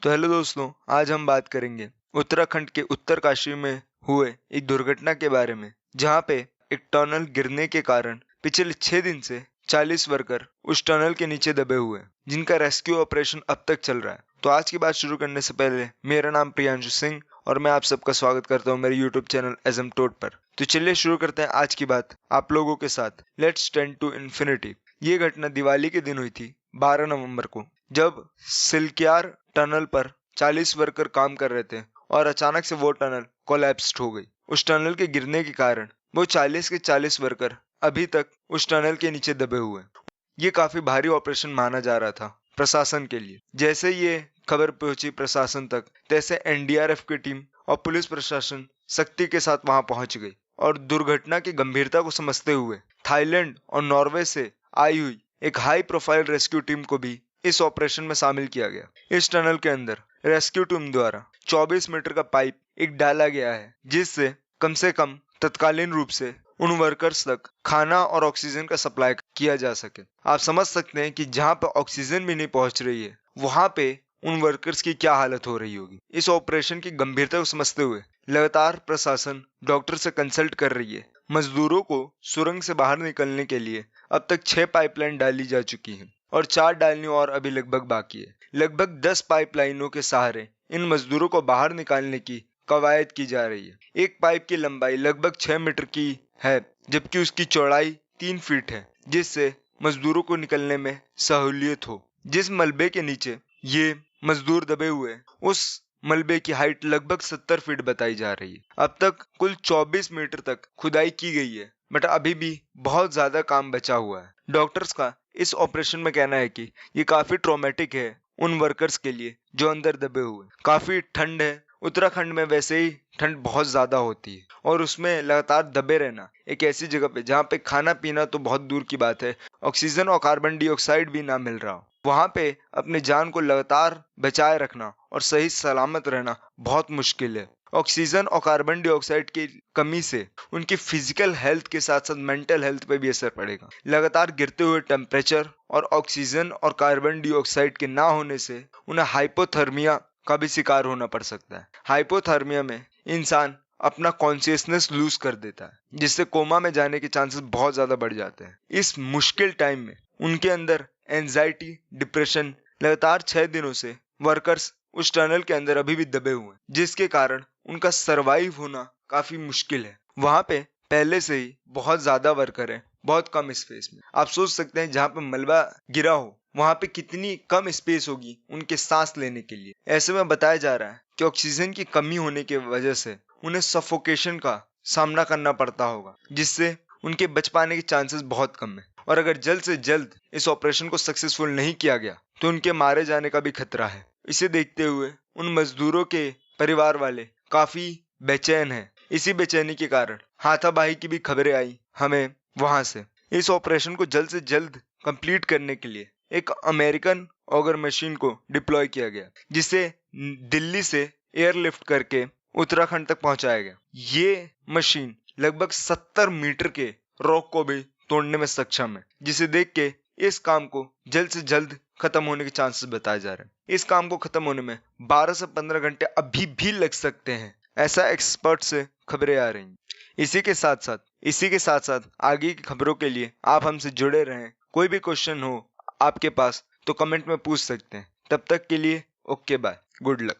तो हेलो दोस्तों, आज हम बात करेंगे उत्तराखंड के उत्तरकाशी में हुए एक दुर्घटना के बारे में, जहां पे एक टनल गिरने के कारण पिछले 6 दिन से 40 वर्कर उस टनल के नीचे दबे हुए हैं, जिनका रेस्क्यू ऑपरेशन अब तक चल रहा है। तो आज की बात शुरू करने से पहले मेरा नाम प्रियांशु सिंह और मैं आप सबका स्वागत करता हूं मेरे यूट्यूब चैनल एजम टोट पर। तो चलिए शुरू करते हैं आज की बात आप लोगों के साथ। Let's tend to infinity. ये घटना दिवाली के दिन हुई थी 12 नवंबर को, जब सिलक्यार टनल पर 40 वर्कर काम कर रहे थे और अचानक से वो टनल कोलैप्स्ड हो गई। उस टनल के गिरने के कारण वो 40 के 40 वर्कर अभी तक उस टनल के नीचे दबे हुए हैं। ये काफी भारी ऑपरेशन माना जा रहा था प्रशासन के लिए। जैसे ये खबर पहुंची प्रशासन तक, तैसे एनडीआरएफ की टीम और पुलिस प्रशासन सख्ती के साथ वहां पहुंच गई और दुर्घटना की गंभीरता को समझते हुए थाईलैंड और नॉर्वे से आई हुई एक हाई प्रोफाइल रेस्क्यू टीम को भी इस ऑपरेशन में शामिल किया गया। इस टनल के अंदर रेस्क्यू टीम द्वारा 24 मीटर का पाइप एक डाला गया है, जिससे कम से तत्कालीन रूप से उन वर्कर्स तक खाना और ऑक्सीजन का सप्लाई किया जा सके। आप समझ सकते हैं कि जहां पे ऑक्सीजन भी नहीं पहुंच रही है, वहां पे उन वर्कर्स की क्या हालत हो रही होगी। इस ऑपरेशन की गंभीरता को समझते हुए लगातार प्रशासन डॉक्टर से कंसल्ट कर रही है। मजदूरों को सुरंग से बाहर निकलने के लिए अब तक 6 पाइपलाइन डाली जा चुकी हैं और 4 डालनी और अभी लगभग बाकी है। लगभग 10 पाइपलाइनों के सहारे इन मजदूरों को बाहर निकालने की कवायद की जा रही है। एक पाइप की लंबाई लगभग 6 मीटर की है, जबकि उसकी चौड़ाई 3 फीट है, जिससे मजदूरों को निकलने में सहूलियत हो। जिस मलबे के नीचे ये मजदूर दबे हुए, उस मलबे की हाइट लगभग 70 फीट बताई जा रही है। अब तक कुल 24 मीटर तक खुदाई की गई है, बट अभी भी बहुत ज्यादा काम बचा हुआ है। डॉक्टर्स का इस ऑपरेशन में कहना है कि ये काफी ट्रॉमेटिक है उन वर्कर्स के लिए जो अंदर दबे हुए। काफी ठंड है उत्तराखंड में, वैसे ही ठंड बहुत ज्यादा होती है और उसमें लगातार दबे रहना एक ऐसी जगह पे जहाँ पे खाना पीना तो बहुत दूर की बात है, ऑक्सीजन और कार्बन डाइऑक्साइड भी ना मिल रहा हो, वहां पे अपनी जान को लगातार बचाए रखना और सही सलामत रहना बहुत मुश्किल है। ऑक्सीजन और कार्बन डाइऑक्साइड की कमी से उनकी फिजिकल हेल्थ के साथ साथ मेंटल हेल्थ पे भी असर पड़ेगा। लगातार गिरते हुए टेम्परेचर और ऑक्सीजन और कार्बन डाइऑक्साइड के ना होने से उन्हें हाइपोथर्मिया का भी शिकार होना पड़ सकता है। हाइपोथर्मिया में इंसान अपना कॉन्शियसनेस लूज कर देता है, जिससे कोमा में जाने के चांसेस बहुत ज्यादा बढ़ जाते हैं। इस मुश्किल टाइम में उनके अंदर एंजाइटी, डिप्रेशन, लगातार 6 दिनों से वर्कर्स उस टनल के अंदर अभी भी दबे हुए हैं, जिसके कारण उनका सरवाइव होना काफी मुश्किल है। वहां पे पहले से ही बहुत ज्यादा वर्कर है, बहुत कम स्पेस में। आप सोच सकते हैं जहां पे मलबा गिरा हो वहां पे कितनी कम स्पेस होगी उनके सांस लेने के लिए। ऐसे में बताया जा रहा है कि ऑक्सीजन की कमी होने की वजह से उन्हें सफोकेशन का सामना करना पड़ता होगा, जिससे उनके बच पाने के चांसेस बहुत कम है। और अगर जल्द से जल्द इस ऑपरेशन को सक्सेसफुल नहीं किया गया तो उनके मारे जाने का भी खतरा है। इसे देखते हुए उन मजदूरों के परिवार वाले काफी बेचैन हैं। इसी बेचैनी के कारण हाथापाई की भी खबरें आई हमें वहां से। इस ऑपरेशन को जल्द से जल्द कंप्लीट करने के लिए एक अमेरिकन ऑगर मशीन को डिप्लॉय किया गया, जिसे दिल्ली से एयरलिफ्ट करके उत्तराखंड तक पहुंचाया गया। ये मशीन लगभग 70 मीटर के रॉक को भी तोड़ने में सक्षम है, जिसे देख के इस काम को जल्द से जल्द खत्म होने के चांसेस बताए जा रहे हैं। इस काम को खत्म होने में 12 से 15 घंटे अभी भी लग सकते हैं, ऐसा एक्सपर्ट से खबरें आ रही हैं। इसी के साथ साथ आगे की खबरों के लिए आप हमसे जुड़े रहें। कोई भी क्वेश्चन हो आपके पास तो कमेंट में पूछ सकते हैं। तब तक के लिए ओके बाय, गुड लक।